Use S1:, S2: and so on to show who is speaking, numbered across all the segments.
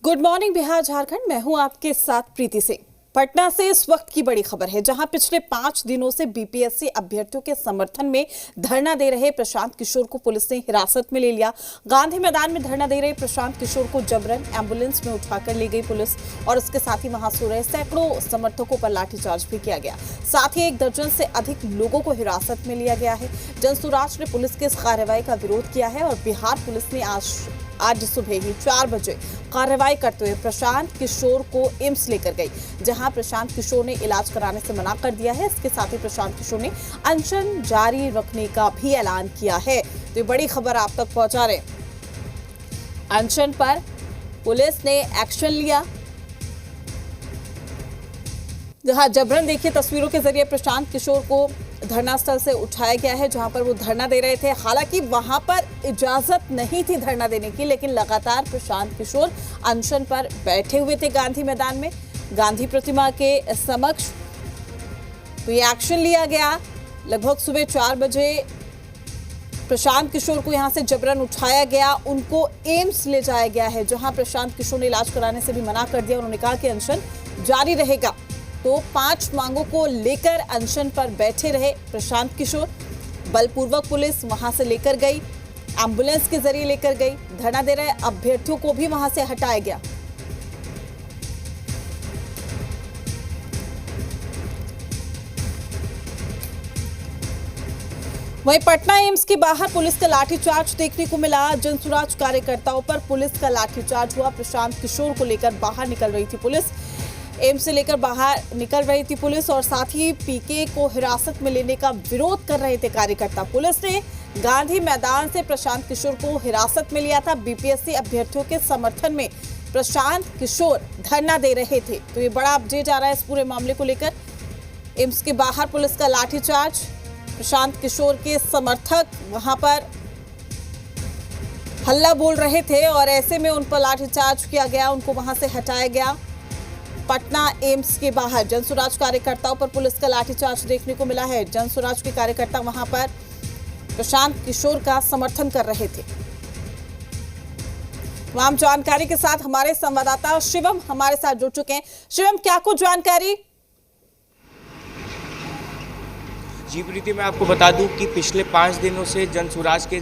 S1: Good morning Bihar Jharkhand. मैं हूं आपके साथ प्रीति सिंह। पटना से इस वक्त की बड़ी खबर है, जहां पिछले 5 दिनों से बीपीएससी अभ्यर्थियों के समर्थन में धरना दे रहे प्रशांत किशोर को पुलिस ने हिरासत में ले लिया। गांधी मैदान में धरना दे रहे प्रशांत किशोर को जबरन एम्बुलेंस में उठाकर ले गई पुलिस और उसके साथ ही वहां सो रहे सैकड़ों समर्थकों पर लाठीचार्ज भी किया गया। साथ ही 1 दर्जन से अधिक लोगों को हिरासत में लिया गया है। जनसुराज ने पुलिस के इस कार्रवाई का विरोध किया है और बिहार पुलिस ने आज सुबह ही 4 बजे कार्रवाई करते हुए प्रशांत किशोर को एम्स लेकर गई, जहां प्रशांत किशोर ने इलाज कराने से मना कर दिया है। इसके साथ ही प्रशांत किशोर ने अनशन जारी रखने का भी ऐलान किया है। तो ये बड़ी खबर आप तक पहुंचा रहे। अनशन पर पुलिस ने एक्शन लिया, जहां जबरन देखिए तस्वीरों के जरिए प्रशांत किशोर को धरना स्थल से उठाया गया है, जहां पर वो धरना दे रहे थे। हालांकि वहां पर इजाजत नहीं थी धरना देने की, लेकिन लगातार प्रशांत किशोर अनशन पर बैठे हुए थे गांधी मैदान में, गांधी प्रतिमा के समक्ष। तो ये एक्शन लिया गया। लगभग सुबह 4 बजे प्रशांत किशोर को यहां से जबरन उठाया गया, उनको एम्स ले जाया गया है, जहां प्रशांत किशोर ने इलाज कराने से भी मना कर दिया। उन्होंने कहा कि अनशन जारी रहेगा। तो 5 मांगों को लेकर अनशन पर बैठे रहे प्रशांत किशोर। बलपूर्वक पुलिस वहां से लेकर गई, एम्बुलेंस के जरिए लेकर गई। धरना दे रहे अभ्यर्थियों को भी वहां से हटाया गया। वहीं पटना एम्स के बाहर पुलिस का लाठीचार्ज देखने को मिला। जनसुराज कार्यकर्ताओं पर पुलिस का लाठीचार्ज हुआ। प्रशांत किशोर को लेकर बाहर निकल रही थी पुलिस, एम्स से लेकर बाहर निकल रही थी पुलिस और साथ ही पीके को हिरासत में लेने का विरोध कर रहे थे कार्यकर्ता। पुलिस ने गांधी मैदान से प्रशांत किशोर को हिरासत में लिया था। बीपीएससी अभ्यर्थियों के समर्थन में प्रशांत किशोर धरना दे रहे थे। तो ये बड़ा अपडेट आ रहा है इस पूरे मामले को लेकर। एम्स के बाहर पुलिस का लाठीचार्ज, प्रशांत किशोर के समर्थक वहां पर हल्ला बोल रहे थे और ऐसे में उन पर लाठीचार्ज किया गया, उनको वहां से हटाया गया। पटना एम्स के बाहर जनसुराज कार्यकर्ताओं पर पुलिस का लाठीचार्ज देखने को मिला है। जनसुराज के कार्यकर्ता वहां पर प्रशांत किशोर का समर्थन कर रहे थे। तमाम जानकारी के साथ हमारे संवाददाता शिवम हमारे साथ जुड़ चुके हैं। शिवम, क्या कुछ जानकारी?
S2: जी प्रीति, मैं आपको बता दूं कि पिछले 5 दिनों से जनसुराज के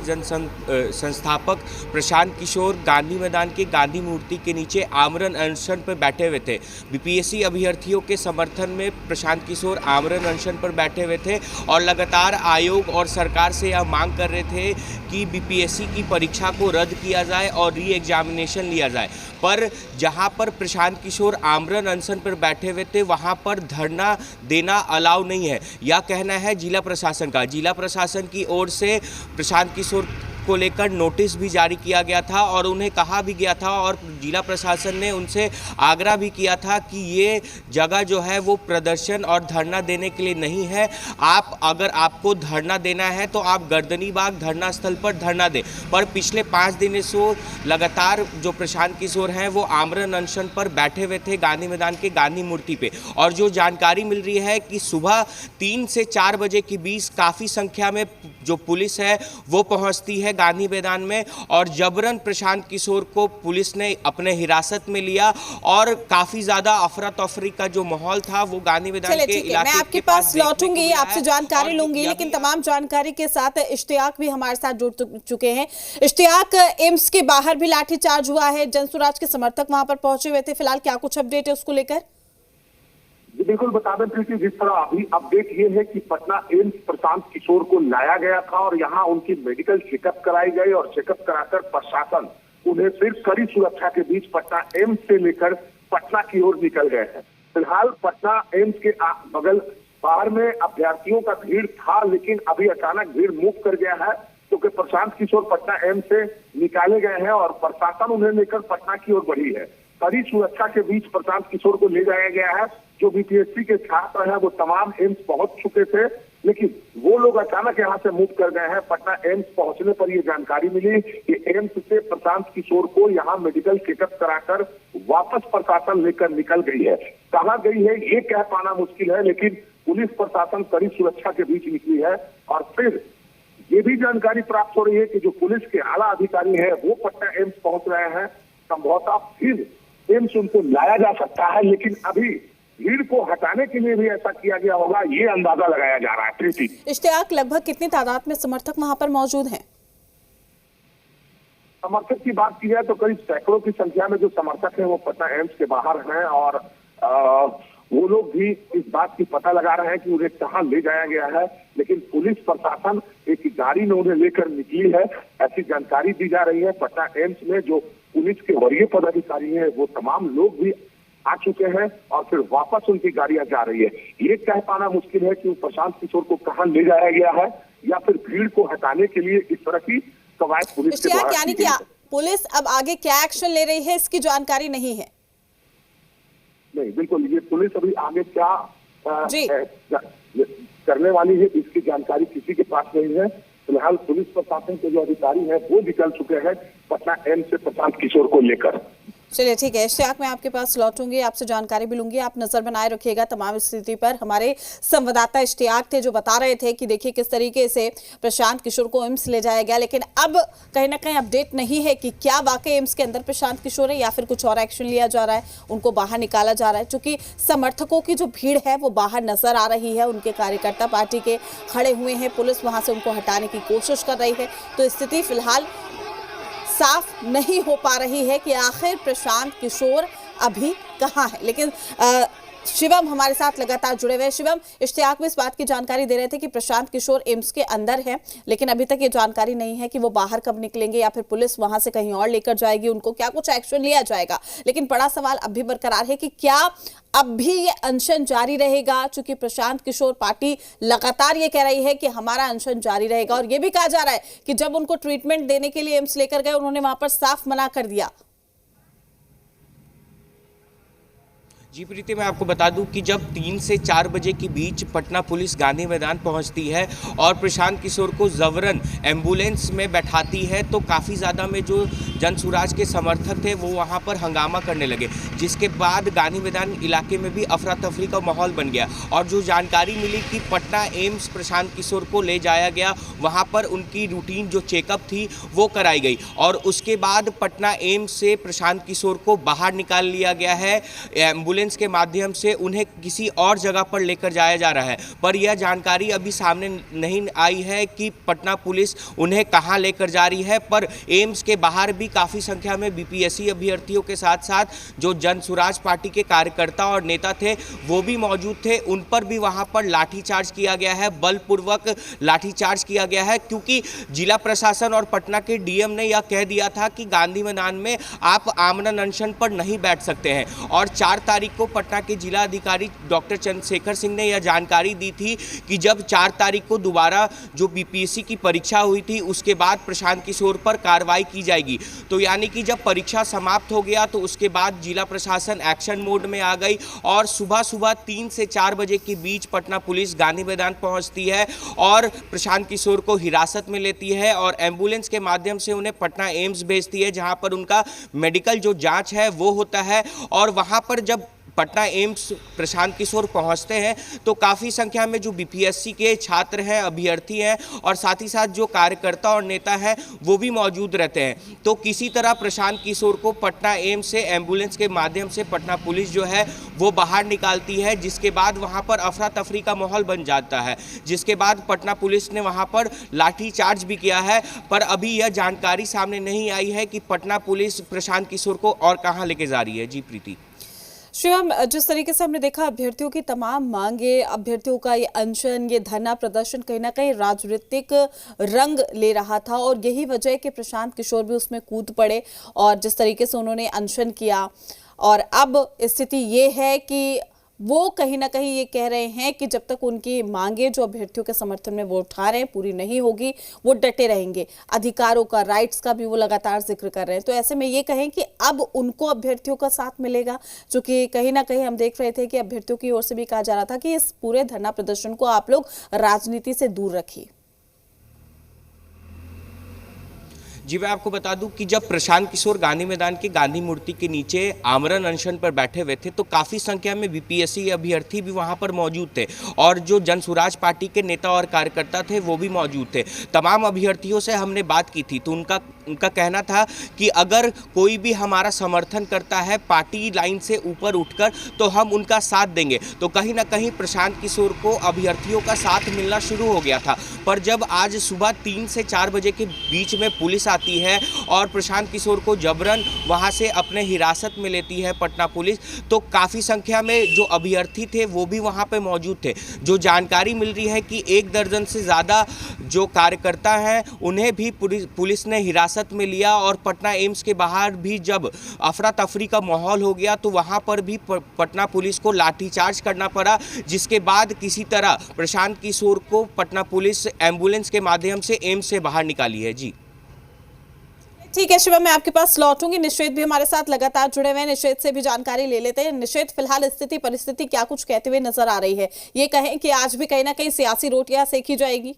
S2: संस्थापक प्रशांत किशोर गांधी मैदान के गांधी मूर्ति के नीचे आमरण अनशन पर बैठे हुए थे। बीपीएससी अभ्यर्थियों के समर्थन में प्रशांत किशोर आमरण अनशन पर बैठे हुए थे और लगातार आयोग और सरकार से यह मांग कर रहे थे कि बीपीएससी की परीक्षा को रद्द किया जाए और री एग्जामिनेशन लिया जाए। पर जहां पर प्रशांत किशोर आमरण अनशन पर बैठे हुए थे, वहां पर धरना देना अलाउ नहीं है, यह कहना है जिला प्रशासन का। जिला प्रशासन की ओर से प्रशांत किशोर को लेकर नोटिस भी जारी किया गया था और उन्हें कहा भी गया था और जिला प्रशासन ने उनसे आग्रह भी किया था कि ये जगह जो है वो प्रदर्शन और धरना देने के लिए नहीं है। अगर आपको धरना देना है तो आप गर्दनी बाग धरना स्थल पर धरना दें। पर पिछले 5 दिन से लगातार जो प्रशांत किशोर हैं वो आमरण अनशन पर बैठे हुए थे गांधी मैदान के गांधी मूर्ति पे। और जो जानकारी मिल रही है कि सुबह 3 से 4 बजे के बीच काफ़ी संख्या में जो पुलिस है वो पहुंचती है गांधी मैदान में और जबरन प्रशांत किशोर को पुलिस ने अपने हिरासत में लिया और काफी ज्यादा अफरा तफरी का जो माहौल था वो गांधी मैदान के इलाके
S1: मैं आपके पास लौटूंगी, आपसे जानकारी लूंगी, लेकिन तमाम जानकारी के साथ इश्तियाक भी हमारे साथ जुड़ चुके हैं। इश्तियाक, एम्स के बाहर भी लाठीचार्ज हुआ है, जनसुराज के समर्थक वहां पर पहुंचे हुए थे, फिलहाल क्या कुछ अपडेट है उसको लेकर?
S3: बिल्कुल बता दें प्रीति, जिस तरह अभी अपडेट ये है कि पटना एम्स प्रशांत किशोर को लाया गया था और यहाँ उनकी मेडिकल चेकअप कराई गई और चेकअप कराकर प्रशासन उन्हें फिर कड़ी सुरक्षा के बीच पटना एम्स से लेकर पटना की ओर निकल गए हैं। फिलहाल पटना एम्स के बगल बाहर में अभ्यर्थियों का भीड़ था, लेकिन अभी अचानक भीड़ मूव कर गया है क्योंकि प्रशांत किशोर पटना एम्स से निकाले गए हैं और प्रशासन उन्हें लेकर पटना की ओर बढ़ी है। कड़ी सुरक्षा के बीच प्रशांत किशोर को ले जाया गया है। जो बीपीएससी के छात्र हैं वो तमाम एम्स पहुंच चुके थे, लेकिन वो लोग अचानक यहाँ से मूव कर गए हैं। पटना एम्स पहुंचने पर ये जानकारी मिली कि एम्स से प्रशांत किशोर को यहाँ मेडिकल चेकअप कराकर वापस प्रशासन लेकर निकल गई है। कहाँ गई है ये कह पाना मुश्किल है, लेकिन पुलिस प्रशासन कड़ी सुरक्षा के बीच निकली है। और फिर ये भी जानकारी प्राप्त हो रही है कि जो पुलिस के आला अधिकारी हैं वो पटना एम्स पहुंच रहे हैं। संभवतः फिर एम्स उनको लाया जा सकता है, लेकिन अभी भीड़ को हटाने के लिए भी ऐसा किया गया होगा, ये अंदाजा लगाया जा रहा है। प्रीति,
S1: इश्तियाक, लगभग कितनी तादाद में समर्थक वहां पर मौजूद हैं?
S3: समर्थक की बात की जाए तो करीब सैकड़ों की संख्या में जो समर्थक हैं वो पटना एम्स के बाहर हैं, और वो लोग भी इस बात की पता लगा रहे हैं कि उन्हें कहाँ ले जाया गया है। लेकिन पुलिस प्रशासन एक गाड़ी में उन्हें लेकर निकली है, ऐसी जानकारी दी जा रही है। पटना एम्स में जो पुलिस के वरीय पदाधिकारी हैं वो तमाम लोग भी आ चुके हैं और फिर वापस उनकी गाड़ियां जा रही है। ये कह पाना मुश्किल है कि प्रशांत किशोर को कहाँ ले जाया गया है, या फिर भीड़ को हटाने के लिए इस तरह की कवायद पुलिस के द्वारा
S1: यानी कि पुलिस अब आगे क्या एक्शन ले रही है, इसकी जानकारी नहीं है।
S3: नहीं, बिल्कुल, ये पुलिस अभी आगे क्या
S1: जी
S3: करने वाली है इसकी जानकारी किसी के पास नहीं है। फिलहाल पुलिस प्रशासन के जो अधिकारी हैं वो निकल चुके हैं पटना एम्स से प्रशांत किशोर को लेकर।
S1: चलिए ठीक है इश्तियाक, मैं आपके पास लौटूंगी, आपसे जानकारी भी लूंगी। आप नजर बनाए रखिएगा तमाम स्थिति पर। हमारे संवाददाता इश्तियाक थे जो बता रहे थे कि देखिए किस तरीके से प्रशांत किशोर को एम्स ले जाया गया, लेकिन अब कहीं ना कहीं अपडेट नहीं है कि क्या वाकई एम्स के अंदर प्रशांत किशोर है या फिर कुछ और एक्शन लिया जा रहा है, उनको बाहर निकाला जा रहा है। चूंकि समर्थकों की जो भीड़ है वो बाहर नजर आ रही है, उनके कार्यकर्ता पार्टी के खड़े हुए हैं, पुलिस वहां से उनको हटाने की कोशिश कर रही है। तो स्थिति फिलहाल साफ नहीं हो पा रही है कि आखिर प्रशांत किशोर अभी कहां है। लेकिन शिवम हमारे साथ लगातार जुड़े हुए हैं। शिवम, इश्तियाक में इस बात की जानकारी दे रहे थे कि प्रशांत किशोर एम्स के अंदर है, लेकिन अभी तक ये जानकारी नहीं है कि वो बाहर कब निकलेंगे या फिर पुलिस वहां से कहीं और लेकर जाएगी उनको, क्या कुछ एक्शन लिया जाएगा। लेकिन बड़ा सवाल अब भी बरकरार है कि क्या अब भी ये अनशन जारी रहेगा, चूंकि प्रशांत किशोर पार्टी लगातार ये कह रही है कि हमारा अनशन जारी रहेगा, और ये भी कहा जा रहा है कि जब उनको ट्रीटमेंट देने के लिए एम्स लेकर गए उन्होंने वहां पर साफ मना कर दिया।
S2: जी प्रीति, मैं आपको बता दूं कि जब 3 से 4 बजे के बीच पटना पुलिस गांधी मैदान पहुंचती है और प्रशांत किशोर को जबरन एम्बुलेंस में बैठाती है, तो काफ़ी ज़्यादा में जो जनसुराज के समर्थक थे वो वहां पर हंगामा करने लगे, जिसके बाद गांधी मैदान इलाके में भी अफरा तफरी का माहौल बन गया। और जो जानकारी मिली कि पटना एम्स प्रशांत किशोर को ले जाया गया, वहाँ पर उनकी रूटीन जो चेकअप थी वो कराई गई, और उसके बाद पटना एम्स से प्रशांत किशोर को बाहर निकाल लिया गया है। एम्बुलेंस के माध्यम से उन्हें किसी और जगह पर लेकर जाया जा रहा है, पर यह जानकारी अभी सामने नहीं आई है कि पटना पुलिस उन्हें कहां लेकर जा रही है। पर एम्स के बाहर भी काफ़ी संख्या में बीपीएससी अभ्यर्थियों के साथ साथ जो जनसुराज पार्टी के कार्यकर्ता और नेता थे वो भी मौजूद थे। उन पर भी वहां पर लाठीचार्ज किया गया है, बलपूर्वक लाठीचार्ज किया गया है, क्योंकि जिला प्रशासन और पटना के डीएम ने यह कह दिया था कि गांधी मैदान में आप आमरण अनशन पर नहीं बैठ सकते हैं। और 4 तारीख को पटना के जिला अधिकारी डॉक्टर चंद्रशेखर सिंह ने यह जानकारी दी थी कि जब 4 तारीख को दोबारा जो बीपीएससी की परीक्षा हुई थी उसके बाद प्रशांत किशोर पर कार्रवाई की जाएगी। तो यानी कि जब परीक्षा समाप्त हो गया तो उसके बाद जिला प्रशासन एक्शन मोड में आ गई और सुबह सुबह 3 से 4 बजे के बीच पटना पुलिस गांधी मैदान पहुंचती है और प्रशांत किशोर को हिरासत में लेती है और एम्बुलेंस के माध्यम से उन्हें पटना एम्स भेजती है, जहां पर उनका मेडिकल जो जांच है वो होता है। और वहां पर जब पटना एम्स प्रशांत किशोर पहुंचते हैं तो काफ़ी संख्या में जो बीपीएससी के छात्र हैं, अभ्यर्थी हैं और साथ ही साथ जो कार्यकर्ता और नेता हैं वो भी मौजूद रहते हैं। तो किसी तरह प्रशांत किशोर को पटना एम्स से एम्बुलेंस के माध्यम से पटना पुलिस जो है वो बाहर निकालती है, जिसके बाद वहां पर अफरा तफरी का माहौल बन जाता है, जिसके बाद पटना पुलिस ने वहां पर लाठीचार्ज भी किया है। पर अभी यह जानकारी सामने नहीं आई है कि पटना पुलिस प्रशांत किशोर को और कहाँ लेके जा रही है। जी प्रीति।
S1: शिवम, जिस तरीके से हमने देखा अभ्यर्थियों की तमाम मांगे, अभ्यर्थियों का ये अनशन, ये धरना प्रदर्शन कहीं ना कहीं राजनीतिक रंग ले रहा था और यही वजह है कि प्रशांत किशोर भी उसमें कूद पड़े और जिस तरीके से उन्होंने अनशन किया। और अब स्थिति ये है कि वो कहीं ना कहीं ये कह रहे हैं कि जब तक उनकी मांगे जो अभ्यर्थियों के समर्थन में वो उठा रहे हैं पूरी नहीं होगी, वो डटे रहेंगे। अधिकारों का, राइट्स का भी वो लगातार जिक्र कर रहे हैं। तो ऐसे में ये कहें कि अब उनको अभ्यर्थियों का साथ मिलेगा, क्योंकि कहीं ना कहीं हम देख रहे थे कि अभ्यर्थियों की ओर से भी कहा जा रहा था कि इस पूरे धरना प्रदर्शन को आप लोग राजनीति से दूर रखिए।
S2: जी, मैं आपको बता दूं कि जब प्रशांत किशोर गांधी मैदान के गांधी मूर्ति के नीचे आमरण अनशन पर बैठे हुए थे तो काफ़ी संख्या में बीपीएससी अभ्यर्थी भी वहां पर मौजूद थे और जो जन स्वराज पार्टी के नेता और कार्यकर्ता थे वो भी मौजूद थे। तमाम अभ्यर्थियों से हमने बात की थी तो उनका कहना था कि अगर कोई भी हमारा समर्थन करता है पार्टी लाइन से ऊपर उठकर तो हम उनका साथ देंगे। तो कहीं ना कहीं प्रशांत किशोर को अभ्यर्थियों का साथ मिलना शुरू हो गया था, पर जब आज सुबह 3 से 4 बजे के बीच में पुलिस आती है और प्रशांत किशोर को जबरन वहां से अपने हिरासत में लेती है पटना पुलिस, तो काफ़ी संख्या में जो अभ्यर्थी थे वो भी वहां पे मौजूद थे। जो जानकारी मिल रही है कि 1 दर्जन से ज़्यादा जो कार्यकर्ता हैं उन्हें भी पुलिस ने हिरासत में लिया और पटना एम्स के बाहर भी जब अफरा तफरी का माहौल हो गया तो वहां पर भी पटना पुलिस को लाठीचार्ज करना पड़ा, जिसके बाद किसी तरह प्रशांत किशोर को पटना पुलिस एम्बुलेंस के माध्यम से एम्स से बाहर निकाली है। जी
S1: ठीक है शिवम, मैं आपके पास लौटूंगी। निषेध भी हमारे साथ लगातार जुड़े हुए हैं, निषेध से भी जानकारी ले लेते हैं। निषेध, फिलहाल स्थिति परिस्थिति क्या कुछ कहते हुए नजर आ रही है? ये कहें कि आज भी कहीं ना कहीं सियासी रोटियां सेकी जाएगी?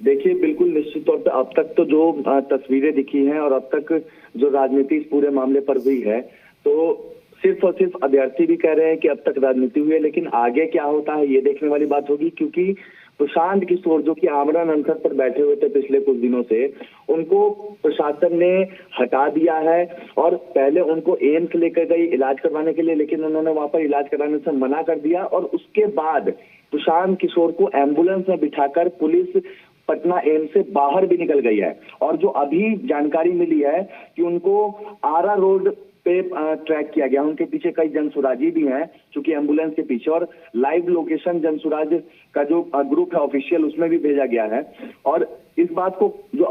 S4: देखिए, बिल्कुल निश्चित तौर पे अब तक तो जो तस्वीरें दिखी हैं और अब तक जो राजनीति इस पूरे मामले पर हुई है, तो सिर्फ और सिर्फ अभ्यर्थी भी कह रहे हैं कि अब तक राजनीति हुई है, लेकिन आगे क्या होता है ये देखने वाली बात होगी। क्योंकि प्रशांत किशोर जो कि आमरण अनशन पर बैठे हुए थे पिछले कुछ दिनों से, उनको प्रशासन ने हटा दिया है और पहले उनको एम्स लेकर गई इलाज करवाने के लिए, लेकिन उन्होंने वहां पर इलाज कराने से मना कर दिया और उसके बाद प्रशांत किशोर को एम्बुलेंस में बिठाकर पुलिस पटना एम्स से बाहर भी निकल गई है। और जो अभी जानकारी मिली है कि उनको आरा रोड पे ट्रैक किया गया, उनके पीछे कई जनसुराजी भी हैं चूंकि एम्बुलेंस के पीछे, और लाइव लोकेशन जनसुराज का जो ग्रुप है ऑफिशियल उसमें भी भेजा गया है। और इस बात को जो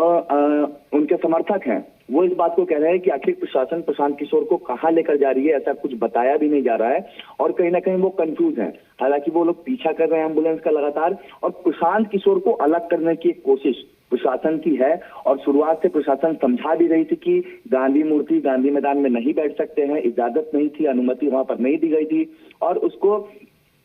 S4: उनके समर्थक हैं वो इस बात को कह रहे हैं कि आखिर प्रशासन प्रशांत किशोर को कहां लेकर जा रही है, ऐसा कुछ बताया भी नहीं जा रहा है और कहीं ना कहीं वो कंफ्यूज हैं। हालांकि वो लोग पीछा कर रहे हैं एम्बुलेंस का लगातार, और प्रशांत किशोर को अलग करने की कोशिश प्रशासन की है। और शुरुआत से प्रशासन समझा भी रही थी कि गांधी मूर्ति गांधी मैदान में नहीं बैठ सकते हैं, इजाजत नहीं थी, अनुमति वहां पर नहीं दी गई थी और उसको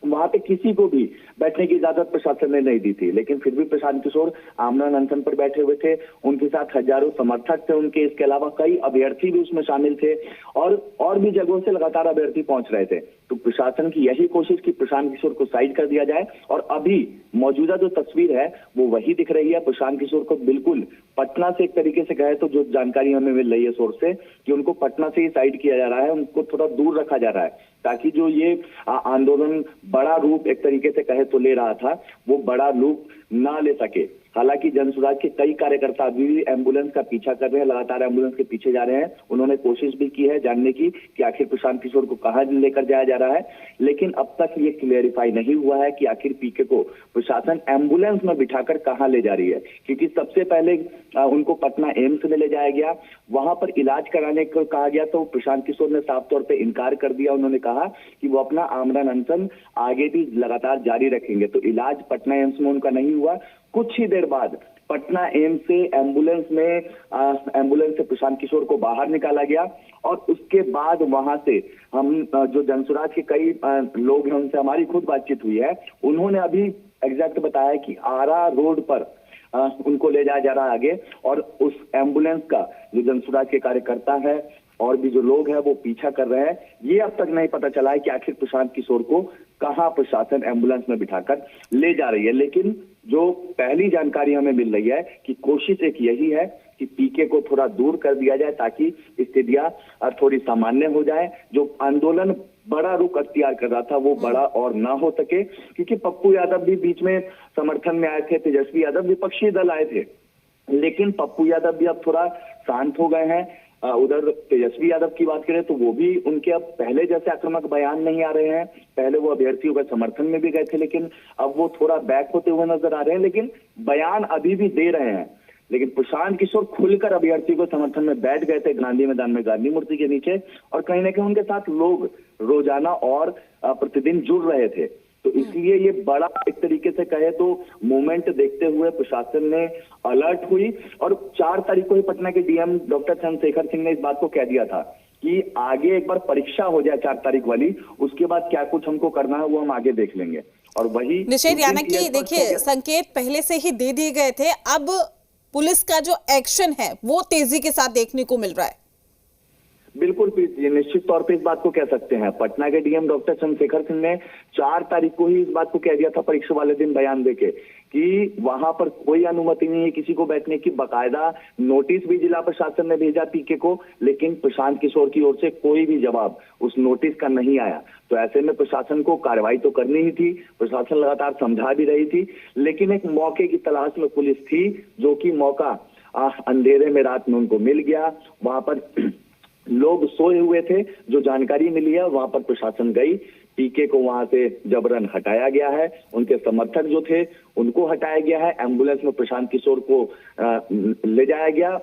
S4: वहां पे किसी को भी बैठने की इजाजत प्रशासन ने नहीं दी थी। लेकिन फिर भी प्रशांत किशोर आमरण अनशन पर बैठे हुए थे, उनके साथ हजारों समर्थक थे उनके, इसके अलावा कई अभ्यर्थी भी उसमें शामिल थे और भी जगहों से लगातार अभ्यर्थी पहुंच रहे थे। तो प्रशासन की यही कोशिश कि प्रशांत किशोर को साइड कर दिया जाए और अभी मौजूदा जो तस्वीर है वो वही दिख रही है। प्रशांत किशोर को बिल्कुल पटना से, एक तरीके से कहे तो जो जानकारी हमें मिल रही है सोर्स से, कि उनको पटना से ही साइड किया जा रहा है, उनको थोड़ा दूर रखा जा रहा है ताकि जो ये आंदोलन बड़ा रूप एक तरीके से कहे तो ले रहा था वो बड़ा रूप ना ले सके। हालांकि जनसुराज के कई कार्यकर्ता अभी भी एम्बुलेंस का पीछा कर रहे हैं, लगातार एम्बुलेंस के पीछे जा रहे हैं। उन्होंने कोशिश भी की है जानने की कि आखिर प्रशांत किशोर को कहां लेकर जाया जा रहा है, लेकिन अब तक ये क्लियरिफाई नहीं हुआ है कि आखिर पीके को प्रशासन एम्बुलेंस में बिठाकर कहां ले जा रही है। क्योंकि सबसे पहले उनको पटना एम्स में ले जाया गया, वहां पर इलाज कराने को कहा गया तो प्रशांत किशोर ने साफ तौर पर इनकार कर दिया। उन्होंने कहा कि वो अपना आमरण अनशन आगे भी लगातार जारी रखेंगे। तो इलाज पटना एम्स में उनका नहीं हुआ। कुछ ही देर बाद पटना एम्स से एम्बुलेंस से प्रशांत किशोर को बाहर निकाला गया और उसके बाद वहां से हम जो जनसुराज के कई लोग हैं उनसे हमारी खुद बातचीत हुई है। उन्होंने अभी एग्जैक्ट बताया कि आरा रोड पर उनको ले जाया जा रहा है आगे, और उस एम्बुलेंस का जो जनसुराज के कार्यकर्ता है और भी जो लोग हैं वो पीछा कर रहे हैं। ये अब तक नहीं पता चला है कि आखिर प्रशांत किशोर को कहां प्रशासन एम्बुलेंस में बिठाकर ले जा रही है। लेकिन जो पहली जानकारी हमें मिल रही है कि कोशिश एक यही है कि पीके को थोड़ा दूर कर दिया जाए ताकि स्थितियां थोड़ी सामान्य हो जाए। जो आंदोलन बड़ा रुख अख्तियार कर रहा था वो बड़ा और ना हो सके, क्योंकि पप्पू यादव भी बीच में समर्थन में आए थे, तेजस्वी यादव विपक्षी दल आए थे, लेकिन पप्पू यादव भी अब थोड़ा शांत हो गए हैं। उधर तेजस्वी यादव की बात करें तो वो भी उनके अब पहले जैसे आक्रामक बयान नहीं आ रहे हैं। पहले वो अभ्यर्थियों का समर्थन में भी गए थे, लेकिन अब वो थोड़ा बैक होते हुए नजर आ रहे हैं, लेकिन बयान अभी भी दे रहे हैं। लेकिन प्रशांत किशोर खुलकर अभ्यर्थी को समर्थन में बैठ गए थे गांधी मैदान में गांधी मूर्ति के नीचे, और कहीं ना कहीं उनके साथ लोग रोजाना और प्रतिदिन जुड़ रहे थे। तो इसलिए ये बड़ा एक तरीके से कहे तो मूवमेंट देखते हुए प्रशासन ने अलर्ट हुई। और 4 तारीख को ही पटना के डीएम डॉक्टर चंद्रशेखर सिंह ने इस बात को कह दिया था कि आगे एक बार परीक्षा हो जाए 4 तारीख वाली, उसके बाद क्या कुछ हमको करना है वो हम आगे देख लेंगे। और वही
S1: निषेध, यानी कि देखिए संकेत पहले से ही दे दिए गए थे, अब पुलिस का जो एक्शन है वो तेजी के साथ देखने को मिल रहा है।
S4: बिल्कुल प्रीत जी, निश्चित तौर पे इस बात को कह सकते हैं। पटना के डीएम डॉक्टर चंद्रशेखर सिंह ने 4 तारीख को ही इस बात को कह दिया था परीक्षा वाले दिन बयान देके कि वहां पर कोई अनुमति नहीं है किसी को बैठने की। बकायदा नोटिस भी जिला प्रशासन ने भेजा पीके को, लेकिन प्रशांत किशोर की ओर से कोई भी जवाब उस नोटिस का नहीं आया। तो ऐसे में प्रशासन को कार्रवाई तो करनी ही थी, प्रशासन लगातार समझा भी रही थी, लेकिन एक मौके की तलाश में पुलिस थी, जो कि मौका अंधेरे में रात में उनको मिल गया। वहां पर लोग सोए हुए थे, जो जानकारी मिली है वहां पर प्रशासन गई, पीके को वहां से जबरन हटाया गया है, उनके समर्थक जो थे उनको हटाया गया है, एम्बुलेंस में प्रशांत किशोर को ले जाया गया।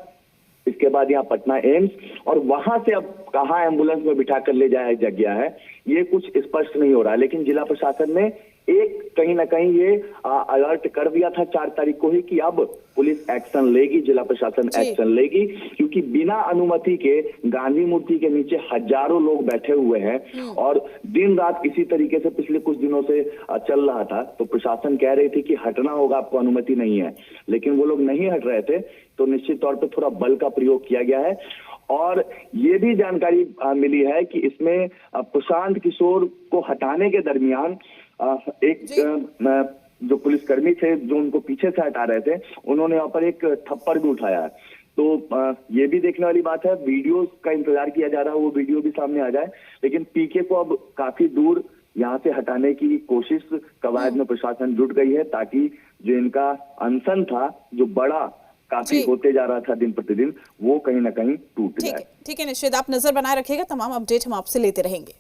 S4: इसके बाद यहाँ पटना एम्स, और वहां से अब कहाँ एम्बुलेंस में बिठाकर ले जाया गया है ये कुछ स्पष्ट नहीं हो रहा है। लेकिन जिला प्रशासन ने एक कहीं ना कहीं ये अलर्ट कर दिया था 4 तारीख को ही कि अब पुलिस एक्शन लेगी, जिला प्रशासन एक्शन लेगी, क्योंकि बिना अनुमति के गांधी मूर्ति के नीचे हजारों लोग बैठे हुए हैं और दिन रात इसी तरीके से पिछले कुछ दिनों से चल रहा था। तो प्रशासन कह रही थी कि हटना होगा, आपको अनुमति नहीं है, लेकिन वो लोग नहीं हट रहे थे। तो निश्चित तौर पर थोड़ा बल का प्रयोग किया गया है। और ये भी जानकारी मिली है कि इसमें प्रशांत किशोर को हटाने के दरमियान एक जो पुलिसकर्मी थे जो उनको पीछे से हटा रहे थे, उन्होंने यहाँ पर एक थप्पड़ भी उठाया है। तो ये भी देखने वाली बात है, वीडियो का इंतजार किया जा रहा है, वो वीडियो भी सामने आ जाए। लेकिन पीके को अब काफी दूर यहाँ से हटाने की कोशिश कवायद में प्रशासन जुट गई है, ताकि जो इनका अनशन था, जो बड़ा काफी होते जा रहा था दिन प्रतिदिन, वो कहीं ना कहीं टूट जाए।
S1: ठीक है निश्चित, आप नजर बनाए रखिएगा, तमाम अपडेट हम आपसे लेते रहेंगे।